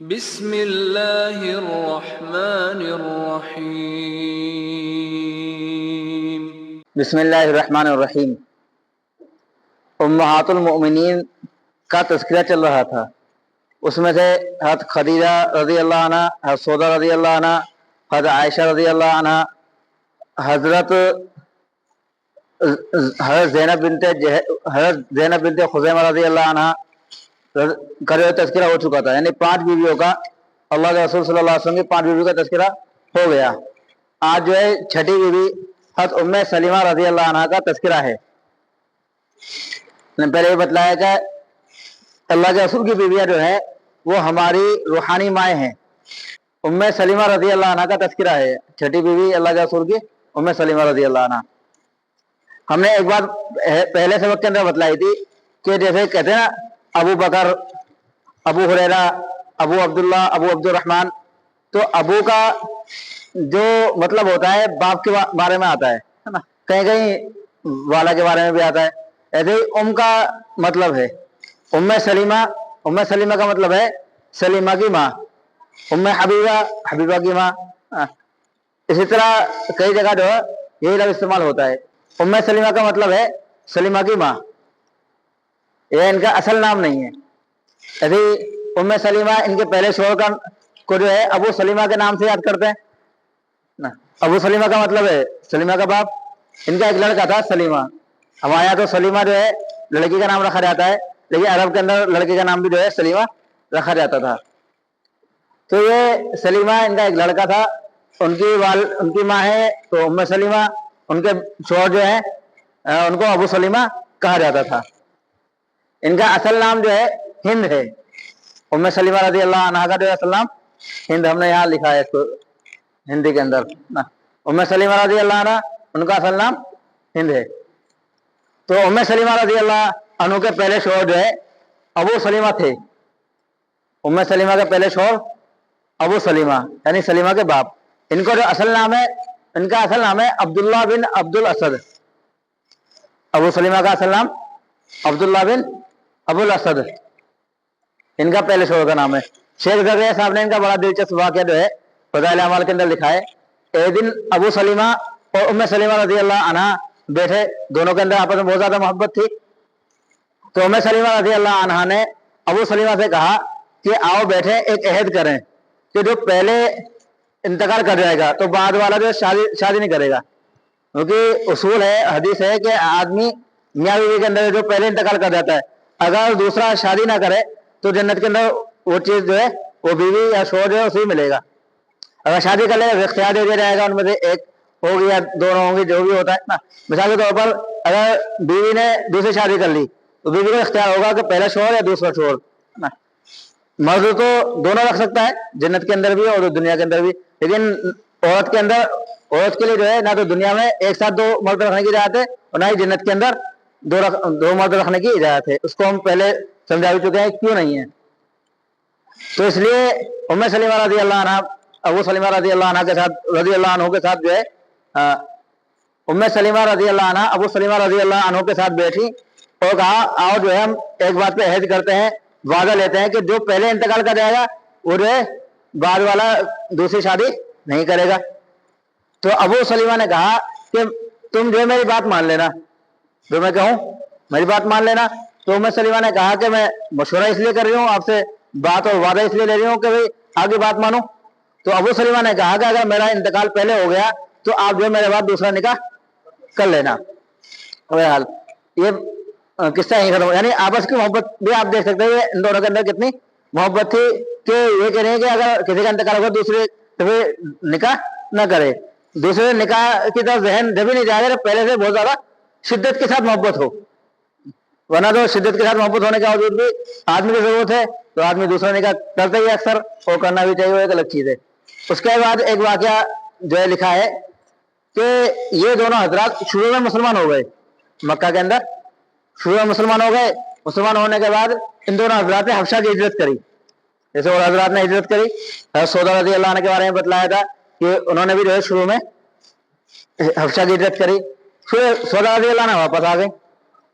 بسم اللہ الرحمن الرحیم۔ بسم اللہ الرحمن الرحیم۔ امہات المؤمنین کا تذکرہ چل رہا تھا، اس میں سے حضرت خدیجہ رضی اللہ عنہ، حضرت سودا رضی اللہ عنہ، حضرت عائشہ رضی اللہ عنہ، حضرت زینب بنت خزیمہ رضی اللہ عنہ کا تذکرہ ہو چکا تھا، یعنی 5 بیویوں کا، اللہ کے رسول صلی اللہ علیہ وسلم کی 5 بیویوں کا تذکرہ ہو گیا۔ آج جو ہے 6ٹھی بیوی حضرت ام سلمہ رضی اللہ عنہ کا تذکرہ ہے۔ پہلے یہ بتلایا کہ اللہ کے رسول کی بیویاں جو ہے وہ ہماری روحانی مائیں ہیں۔ ام سلمہ رضی اللہ عنہ کا تذکرہ ہے، 6ٹھی بیوی اللہ کے رسول کی ام سلمہ رضی اللہ عنہ۔ ہم نے ایک بات پہلے سبق کے اندر بتلائی تھی کہ جیسے کہتے ہیں نا ابو بکر، ابو ہریرہ، ابو عبداللہ، ابو عبد الرحمن، تو ابو کا جو مطلب ہوتا ہے باپ کے بارے میں آتا ہے نا، کہیں کہیں والا کے بارے میں بھی آتا ہے، ایسے ہی ام کا مطلب ہے ام سلیمہ کا مطلب ہے سلیمہ کی ماں، ام حبیبہ کی ماں۔ اسی طرح کئی جگہ جو ہے یہی لفظ استعمال ہوتا ہے۔ ام سلیمہ کا مطلب ہے سلیمہ کی ماں، یہ ان کا اصل نام نہیں ہے۔ ایسے ام سلیمہ ان کے پہلے شوہر کو جو ہے ابو سلیمہ کے نام سے یاد کرتے ہیں نا۔ ابو سلیمہ کا مطلب ہے سلیمہ کا باپ۔ ان کا ایک لڑکا تھا سلیمہ، ہمارے یہاں تو سلیمہ جو ہے لڑکی کا نام رکھا جاتا ہے، لیکن عرب کے اندر لڑکی کا نام بھی جو ہے سلیمہ رکھا جاتا تھا۔ تو یہ سلیمہ ان کا ایک لڑکا تھا، ان کی ماں ہے تو ام سلیمہ، ان کے شوہر جو ہے ان کو ابو سلیمہ کہا جاتا تھا۔ ان کا اصل نام جو ہے ہند ہے، ام سلیمہ رضی اللہ عنہ کا جو اصل نام ہند، ہم نے یہاں لکھا ہے اس کو ہندی کے اندر نا۔ ام سلیمہ رضی اللہ عنہ ان کا اصل نام ہند ہے۔ تو ام سلیمہ رضی اللہ عنہ کے پہلے شوہر جو ہے ابو سلیمہ تھے۔ ام سلیمہ کے پہلے شوہر ابو سلیمہ یعنی سلیمہ کے باپ۔ ان کو جو اصل نام ہے، ان کا اصل نام ہے عبداللہ بن عبد الاسد۔ ابو سلیمہ کا اصل نام عبداللہ بن ابو الاسد، ان کا پہلے شوہر کا نام ہے۔ شیخ زکریا صاحب نے ان کا بڑا دلچسپ واقعہ جو ہے فضائل اعمال کے اندر لکھا ہے۔ ایک دن ابو سلیمہ اور ام سلیمہ رضی اللہ عنہ بیٹھے، دونوں کے اندر آپس میں بہت زیادہ محبت تھی۔ تو ام سلیمہ رضی اللہ عنہ نے ابو سلیمہ سے کہا کہ آؤ بیٹھے ایک عہد کریں کہ جو پہلے انتقال کر جائے گا تو بعد والا جو شادی نہیں کرے گا، کیونکہ اصول ہے، حدیث ہے کہ آدمی میاں بیوی کے اندر جو پہلے انتقال کر جاتا ہے، اگر دوسرا شادی نہ کرے تو جنت کے اندر وہ چیز جو ہے وہ بیوی یا شوہر جو ہے اسے ملے گا۔ اگر شادی کر لے اختیار دے دیا جائے گا، ان میں سے ایک ہوگی یا دونوں ہوں گی، جو بھی ہوتا ہے نا۔ مثال کے طور پر اگر بیوی نے دوسری شادی کر لی تو بیوی کو اختیار ہوگا کہ پہلا شوہر یا دوسرا شوہر نا۔ مرد تو دونوں رکھ سکتا ہے، جنت کے اندر بھی اور دنیا کے اندر بھی، لیکن عورت کے لیے جو ہے نہ تو دنیا میں ایک ساتھ 2 مرد رکھنے کی اجازت ہے اور نہ ہی جنت کے اندر 2 مرد رکھنے کی اجازت ہے۔ اس کو ہم پہلے سمجھا بھی چکے ہیں کیوں نہیں ہے۔ تو اس لیے ام سلیمہ رضی اللہ عنہ ابو سلیمہ رضی اللہ عنہ کے ساتھ جو ہے ام سلیمہ رضی اللہ عنہ ابو سلیمہ رضی اللہ عنہ کے ساتھ بیٹھی اور کہا آؤ جو ہے ہم ایک بات پہ عہد کرتے ہیں، وعدہ لیتے ہیں کہ جو پہلے انتقال کر جائے گا وہ جو ہے بعد والا دوسری شادی نہیں کرے گا۔ تو ابو سلیمہ نے کہا کہ تم جو ہے میری بات مان لینا، جو میں کہوں میری بات مان لینا۔ تو ام سلیمہ نے کہا کہ میں مشورہ اس لیے کر رہی ہوں آپ سے، بات اور وعدہ اس لیے لے رہی ہوں کہ بھائی آگے بات مانو۔ تو ابو سلیمہ نے کہا کہ اگر میرا انتقال پہلے ہو گیا تو آپ جو ہے میرے بعد دوسرا نکاح کر لینا۔ بہرحال یہ قصہ یہیں ختم ہو، یعنی آپس کی محبت بھی آپ دیکھ سکتے ہیں ان دونوں کے اندر کتنی محبت تھی کہ یہ کہہ رہے ہیں کہ اگر کسی کا انتقال ہوگا دوسرے نکاح نہ کرے، دوسرے نکاح کی طرف ذہن جب ہی نہیں جائے گا پہلے سے بہت زیادہ شدت کے ساتھ محبت ہو، ورنہ تو شدت کے ساتھ محبت ہونے کے باوجود بھی آدمی کی ضرورت ہے تو آدمی دوسرا نکاح کرتا ہی ہے اکثر، اور کرنا بھی چاہیے، وہ ایک الگ چیز ہے۔ اس کے بعد ایک واقعہ جو ہے لکھا ہے کہ یہ دونوں حضرات شروع میں مسلمان ہو گئے، مکہ کے اندر شروع میں مسلمان ہو گئے۔ مسلمان ہونے کے بعد ان دونوں حضرات نے حبشہ کی ہجرت کری، جیسے اور حضرات نے ہجرت کری۔ سودا رضی اللہ عنہ کے بارے میں بتلایا تھا کہ انہوں نے بھی جو ہے شروع میں حبشہ کی ہجرت کری، پھر سودا رضی اللہ عنہ واپس آ گئے۔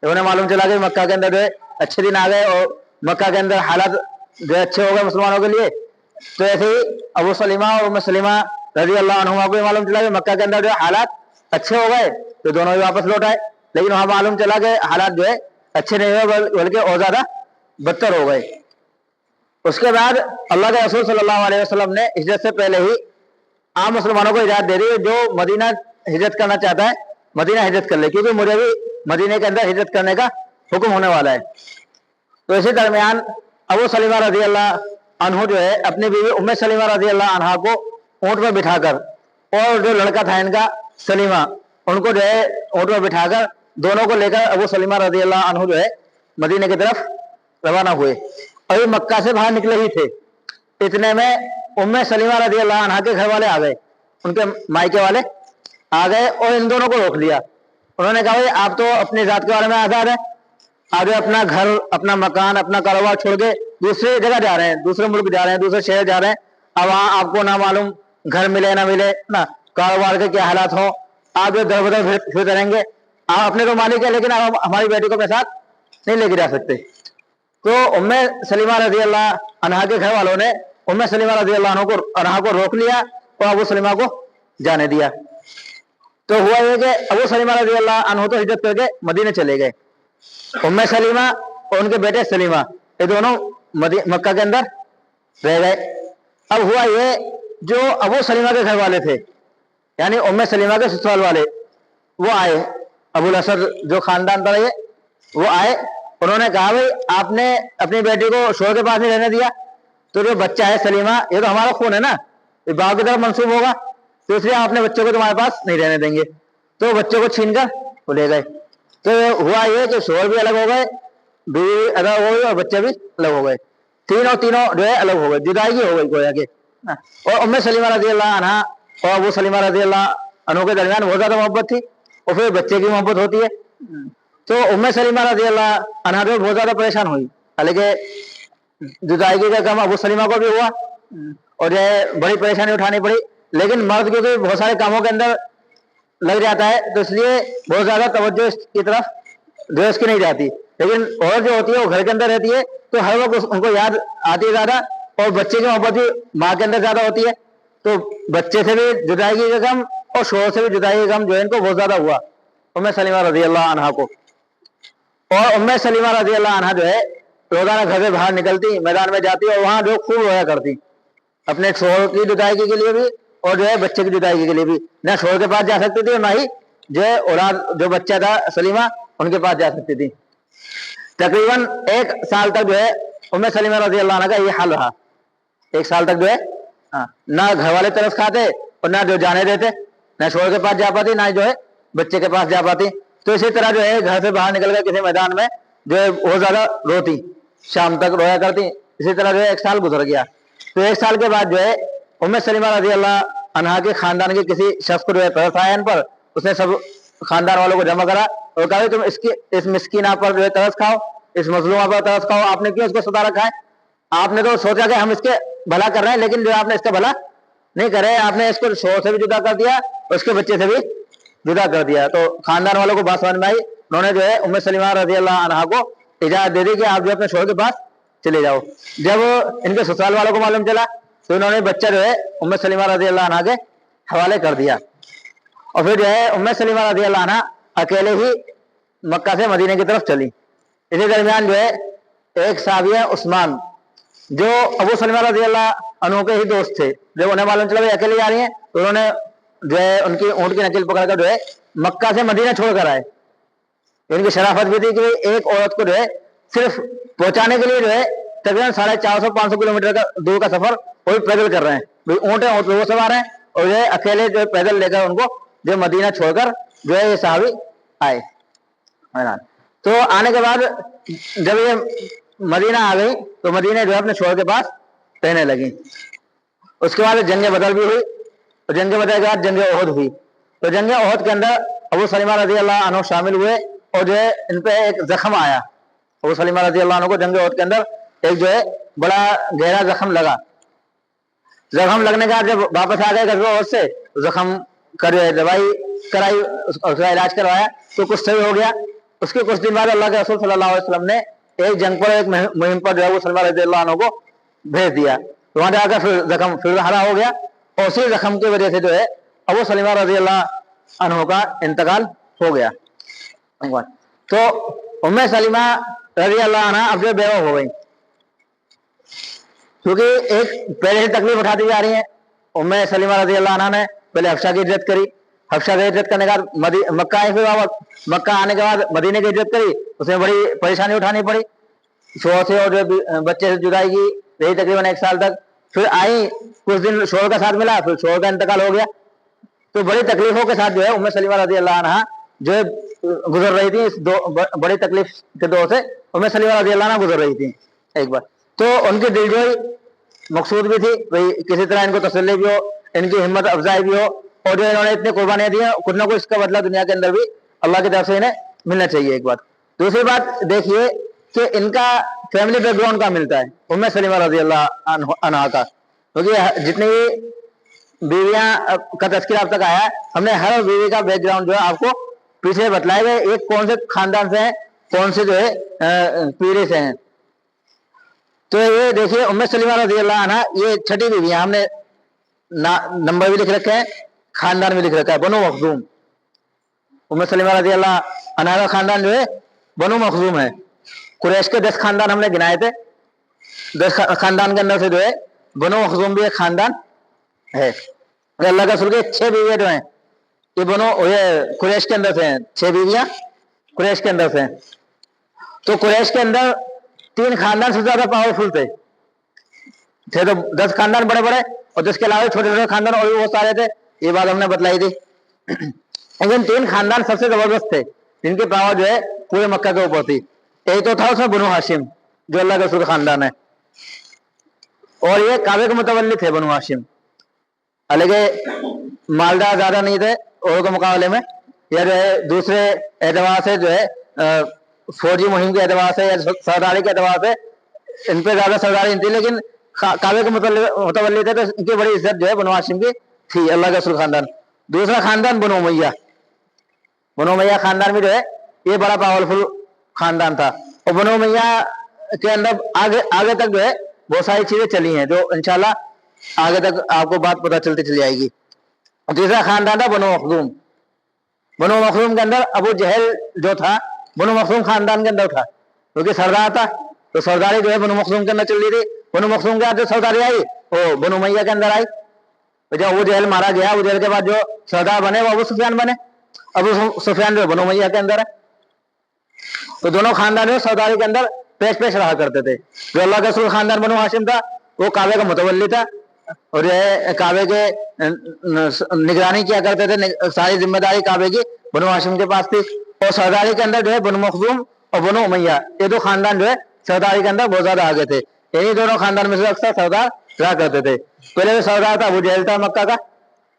انہیں معلوم چلا کہ مکہ کے اندر جو ہے اچھے دن آ گئے اور مکہ کے اندر حالات جو ہے اچھے ہو گئے مسلمانوں کے لیے، तो ऐसे ही अबू सलीमा और उम्मे सलीमा रजी अल्लाह अन्हुमा को मालूम चला कि मक्का के अंदर जो है हालात अच्छे हो गए, तो दोनों भी वापस लौट आए। लेकिन वहां मालूम चला कि हालात जो है अच्छे नहीं हुए, बल्कि और ज्यादा बदतर हो गए। उसके बाद अल्लाह के रसूल सल्लल्लाहु अलैहि वसल्लम ने हिजरत से पहले ही आम मुसलमानों को इजाजत दे दी, जो मदीना हिजरत करना चाहता है मदीना हिजरत कर ले, क्योंकि मुझे भी मदीने के अंदर हिजरत करने का हुक्म होने वाला है। तो इसी दरमियान अबू सलीमा रजी अल्लाह अन्हु जो है अपनी बीवी उम्मे सलीमा रजी अल्लाह अन्हा को ऊंट पर बिठाकर, और जो लड़का था इनका सलीमा, उनको जो है ऊंट पर बिठाकर दोनों को लेकर अबू सलीमा रजी अल्लाह अन्हु जो है मदीने की तरफ रवाना हुए। अभी मक्का से बाहर निकले ही थे, इतने में उम्मे सलीमा रजी अल्लाह अन्हा के घर वाले आ गए, उनके मायके वाले आ गए और इन दोनों को रोक लिया। उन्होंने कहा भाई आप तो अपनी जात के बारे में आजाद है, आप अपना घर, अपना मकान, अपना कारोबार छोड़ के दूसरी जगह जा रहे हैं, दूसरे मुल्क जा रहे हैं, दूसरे शहर जा रहे हैं। अब वहाँ आपको ना मालूम घर मिले ना मिले, ना कारोबार के क्या हालात हो, आप जो दर बदर फिरते रहेंगे। आप अपने तो मालिक है, लेकिन आप हमारी बेटी को अपने साथ नहीं लेके जा सकते। तो उम्मे सलीमा रजी अल्लाह अन्हा के घर वालों ने उम्मे सलीमा रजी अल्लाह अन्हा को रोक लिया और अबू सलीमा को जाने दिया। तो हुआ ये कि अबू सलीमा रजी अल्लाह अन्हु तो हिजरत करके मदीने चले गए। उम्मे सलीमा और उनके बेटे सलीमा ये दोनों मक्का के अंदर रह गए। अब हुआ ये, जो अबू सलीमा के घर वाले थे, यानी उम्मे सलीमा के ससुराल वाले, वो आए, अबुल असद जो खानदान था ये, वो आए। उन्होंने कहा भाई आपने अपनी बेटी को शोहर के पास नहीं रहने दिया, तो जो बच्चा है सलीमा ये तो हमारा खून है ना, ये बाप की तरफ मंसूब होगा, तो इसलिए आप अपने बच्चों को तुम्हारे पास नहीं रहने देंगे। तो बच्चों को छीन कर वो ले गए। तो हुआ ये कि शोहर भी अलग हो गए, बीवी अलग हो गई और बच्चे भी अलग हो गए, तीनों जो है अलग हो गए, जुदाई हो गई गोया के। और उम्मे सलीमा रजी अल्लाह अन्हा और अबू सलीमा रजी अल्लाह अन्हु के दरमियान बहुत ज्यादा मोहब्बत थी, और फिर बच्चे की मोहब्बत होती है। तो उम्मे सलीमा रजी अल्लाह अन्हा जो बहुत ज्यादा परेशान हुई, हालांकि जुदाई का गम अबू सलीमा को भी हुआ और जो है बड़ी परेशानी उठानी पड़ी। लेकिन मर्द क्योंकि बहुत सारे कामों के अंदर लग जाता है, तो इसलिए बहुत ज्यादा तवज्जो इसकी तरफ जो इसकी नहीं जाती। लेकिन औरत जो होती है वो घर के अंदर रहती है, तो हर वक्त उनको याद आती है ज्यादा, और बच्चे की मोहब्बत भी माँ के अंदर ज्यादा होती है। तो बच्चे से भी जुदाई का गम और शोहर से भी जुदाई का गम जो है इनको बहुत ज्यादा हुआ उम्मे सलीमा रजी अल्लाह अन्हा को। और उम्मे सलीमा रजी अल्लाह अन्हा जो है रोजाना घर से बाहर निकलती, मैदान में जाती और वहां जो खूब रोया करती, अपने शोहर की जुदाई के लिए भी और जो है बच्चे की जुदाई के लिए भी। ना शोहर के पास जा सकती थी, ना ही जो है औलाद जो बच्चा था सलीमा उनके पास जा सकती थी। तकरीबन 1 साल तक जो है उम्मे सलीमा रजी अल्लाह अन्हा का ये हाल रहा। 1 साल तक जो है ना घर वाले तरस खाते और ना जो जाने देते, ना शोहर के पास जा पाती, ना जो है बच्चे के पास जा पाती। तो इसी तरह जो है घर से बाहर निकल कर किसी मैदान में जो है बहुत ज्यादा रोती, शाम तक रोया करती। इसी तरह जो है 1 साल गुजर गया। तो 1 साल के बाद जो है उम्मे सलीमा रजी अल्लाह अन्हा के खानदान के किसी शख्स को जो है तरस आया इन पर, उसने सब खानदान वालों को जमा करा और कहा तुम इस मिस्कीना पर जो है तरस खाओ, इस मजलूमा पर तरस खाओ। आपने क्यों इसको सता रखा है? आपने तो सोचा कि हम इसके भला कर रहे हैं, लेकिन जो आपने इसका भला नहीं करे, आपने इसको शोहर से भी जुदा कर दिया और उसके बच्चे से भी जुदा कर दिया। तो खानदान वालों को बात समझ में आई, उन्होंने जो है उम्मे सलीमा रजी अल्लाह अन्हा को इजाजत दे दी कि आप जो अपने शोहर के पास चले जाओ। जब इनके ससुराल वालों को मालूम चला तो इन्होंने बच्चा जो है उम्मे सलीमा रजी अल्लाह अन्हा के हवाले कर दिया। और फिर जो है उम्मे सलीमा रजी अल्लाह अन्हा अकेले ही मक्का से मदीने की तरफ चली। इसी दरमियान जो है एक साहबी है उस्मान, जो अबू सलीमा रजी अल्लाह अन्हु के ही दोस्त थे, जब उन्हें मालूम चला अकेले जा रही हैं तो उन्होंने जो है उनकी ऊँट की नकील पकड़कर जो है मक्का से मदीना छोड़कर आए। इनकी शराफत भी थी कि एक औरत को जो है सिर्फ पहुंचाने के लिए जो है तकरीबन 450-500 किलोमीटर का दूर का सफर वो भी पैदल कर रहे हैं। भाई ऊँट है, ऊँट वो सवार हैं और जो है अकेले जो है पैदल लेकर उनको जो मदीना छोड़कर जो है ये साहबी आए। तो आने के बाद जब ये मदीना आ गई तो मदीना जो है अपने शोहर के पास रहने लगी। उसके बाद जंग बदर भी हुई, तो जंग बदर के बाद जंग ओहद हुई। तो जंग ओहद के अंदर अबू सलीमा रजी अल्लाह अन्हु शामिल हुए और जो है इन पे एक जख्म आया। अबू सलीमा रजी अल्लाह अन्हु को जंग ओहद के अंदर एक जो है बड़ा गहरा जख्म लगा। जख्म लगने के बाद जब वापस आ गए गज़वा ओहद से, जख्म का जो है दवाई कराई, उसका इलाज करवाया तो कुछ सही हो गया। उसके कुछ दिन बाद अल्लाह के रसूल सल्लल्लाहु अलैहि वसल्लम ने एक जंग पर, एक मुहिम पर जो है वो सलीमा रजी अल्लाह अन्हु को भेज दिया। तो वहां जाकर फिर जख्म फिर हरा हो गया, और उसी जख्म की वजह से जो है अबू सलीमा रजी अल्लाह अन्हु का इंतकाल हो गया। तो उम्मे सलीमा रजी अल्लाह अन्हा अब जो बेवा हो गई, क्योंकि एक पहले से तकलीफ उठाती जा रही है। उम्मे सलीमा रजी अल्लाह अन्हा ने पहले हफ्सा की हिजरत करी, हफ्सा की हिजरत करने के बाद मक्का आई, फिर वापस मक्का आने के बाद मदीने की हिजरत करी, उसमें बड़ी परेशानी उठानी पड़ी, शोहर से और बच्चे से जुदाई की, रही तकरीबन 1 साल तक। फिर आई, कुछ दिन शोहर का साथ मिला, फिर शोहर का इंतकाल हो गया। तो बड़ी तकलीफों के साथ जो है उम्मे सलीमा रजी अल्लाह अन्हा जो है गुजर रही थी, इस बड़ी तकलीफ के दौर से उम्मे सलीमा रजी अल्लाह अन्हा गुजर रही थी एक बार। तो उनकी दिलजोई मकसूद भी थी, भाई किसी तरह इनको तसल्ली भी हो, इनकी हिम्मत अफजाई भी हो, और जो इन्होंने इतनी कुर्बानियां दी हैं, कुछ ना कुछ इसका बदला दुनिया के अंदर भी अल्लाह की तरफ से इन्हें मिलना चाहिए। एक बात। दूसरी बात देखिए कि इनका फैमिली बैकग्राउंड का मिलता है उम्मे सलीमा रजी अल्लाह अन्हा का, क्योंकि जितनी भी बीवियां का तस्करा अब तक आया है, हमने हर बीवी का बैकग्राउंड जो है आपको पीछे बतलाए गए, एक कौन से खानदान से है, कौन से जो है पीढ़ी से हैं। तो ये देखिए उम्मे सलीमा रजी अल्लाह अन्हा ये छठी बीवी है, हमने नंबर भी लिख रखे हैं, खानदान भी लिख रखा है बनु मखजूम। उम्मे सलीमा रजी अल्लाह अन्हा का खानदान जो है बनु मखजूम है। कुरैश के 10 खानदान हमने गिनाए थे, 10 खानदान के अंदर से जो है बनु मखजूम भी एक खानदान है। अल्लाह के रसूल के 6 बीवियां जो हैं ये कुरैश के अंदर से हैं, 6 बीवियां कुरैश के अंदर से हैं। तो कुरैश के अंदर 3 खानदान सबसे ज्यादा पावरफुल थे तो 10 खानदान बड़े बड़े, और जिसके अलावा छोटे छोटे खानदान और भी बहुत सारे थे, ये बात हमने बतलाई थी। लेकिन 3 खानदान सबसे जबरदस्त थे, जिनकी पावर जो है पूरे मक्का के ऊपर थी। एक तो था उसमें बनु हाशिम, जो अल्लाह के रसूल खानदान है, और ये काबे के मुतवल्ली थे बनु हाशिम। हालांकि मालदार ज्यादा नहीं थे औरों के मुकाबले में, या जो है दूसरे एतबार से जो है फौजी मुहिम के एतबार से या सरदारी के एतबार से इन पे ज्यादा सरदारी नहीं थी, लेकिन काबे के मुतवल्ली थे, तो इनकी बड़ी इज्जत जो है बनु हाशिम की थी, अल्लाह के रसूल खानदान। दूसरा खानदान बनु उमैया, बनु उमैया खानदान में जो है ये बड़ा पावरफुल खानदान था, और बनु उमैया के अंदर आगे तक जो है बहुत सारी चीजें चली हैं, जो इंशाल्लाह आगे तक आपको बात पता चलती चली जाएगी। तीसरा खानदान था बनु मखजूम। बनु मखजूम के अंदर अबू जहल जो था बनु मखजूम खानदान के अंदर था, क्योंकि सरदार था, तो सरदारी जो है बनु मखजूम के अंदर चल रही थी। बनु मखजूम के अंदर सरदारी आई वो बनु उमैया के अंदर आई। जब अबू जहल मारा गया, अबू जहल के बाद जो सरदार बने वो अबू सुफियान बने, अबू सुफियान जो बनु उमैया के अंदर है। तो दोनों खानदान सरदारी के अंदर पेश पेश रहा करते थे। जो अल्लाह के रसूल खानदान बनु हाशिम था वो काबे का मुतवल्ली था, और जो है काबे के निगरानी किया करते थे, सारी जिम्मेदारी काबे की बनु हाशिम के पास थी। और सरदारी के अंदर जो है बनु मखजूम और बनु उमैया ये 2 खानदान जो है सरदारी के अंदर बहुत ज्यादा आगे थे। यही दोनों खानदान में से अक्सर सरदार रहा करते थे। पहले जो सरदार था अबू जहल था मक्का का,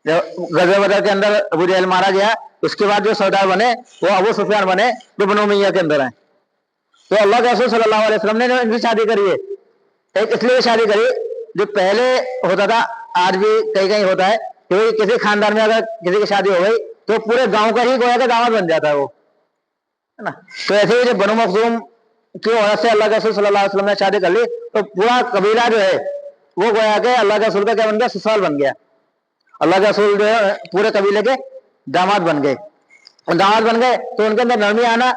जब गज़वे बदर के अंदर अबू जहल मारा गया, उसके बाद जो सरदार बने वो अबू सुफियान बने, जो बनु उमैया के अंदर है। तो अल्लाह के रसूल सल्लल्लाहु अलैहि वसल्लम ने जो इनकी शादी करी है, एक इसलिए शादी करी, जो पहले होता था, आज भी कहीं कहीं होता है कि किसी खानदान में अगर किसी की शादी हो गई तो पूरे गांव का ही गोया का दामाद बन जाता है वो, है ना। तो ऐसे ही जब बनु मखजूम की औरत से अल्लाह के रसूल सल्लल्लाहु अलैहि वसल्लम ने शादी कर ली, तो पूरा कबीला जो है वो गोया के अल्लाह के रसूल का क्या बन गया, ससुराल बन गया। अल्लाह के रसूल जो है पूरे कबीले के दामाद बन गए। दामाद बन गए तो उनके अंदर नरमी आना,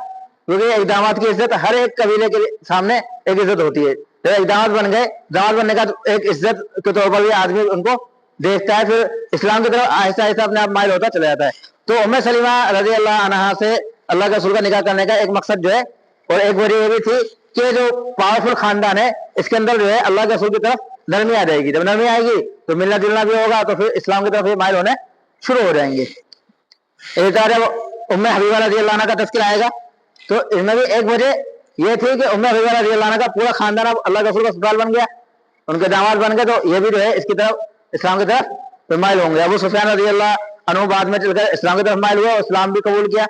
क्योंकि एक दामाद की इज्जत हर एक कबीले के सामने एक इज्जत होती है। तो एक दामाद बन गए, दामाद बनने का तो एक इज्जत के तौर पर भी आदमी उनको देखता है, फिर इस्लाम की तरफ आहिस्ता आहिस्ता अपने आप माइल होता चला जाता है। तो उम्मे सलीमा रजी अल्लाह अन्हा से अल्लाह के रसूल का निकाह करने का एक मकसद जो है, और एक वजह ये भी थी कि जो पावरफुल खानदान है इसके अंदर जो है अल्लाह के रसूल की तरफ नरमी आ जाएगी। जब नरमी आएगी तो मिलना जुलना भी होगा, तो फिर इस्लाम की तरफ ये माइल होने शुरू हो जाएंगे। एक जब उम्मे हबीबा रजी अल्लाह अन्हा का तज़किरा आएगा तो इसमें भी एक वजह ये थी कि उम्मे हबीबा रजी अल्लाह अन्हा का पूरा खानदान अब अल्लाह के रसूल का ससुराल बन गया, उनके दामाद बन गए, तो ये भी जो है इसकी तरफ इस्लाम की तरफ माइल होंगे। अबू सुफियान रजी अल्लाह अन्हु बाद में चलकर इस्लाम की तरफ माइल हुआ, इस्लाम भी कबूल किया,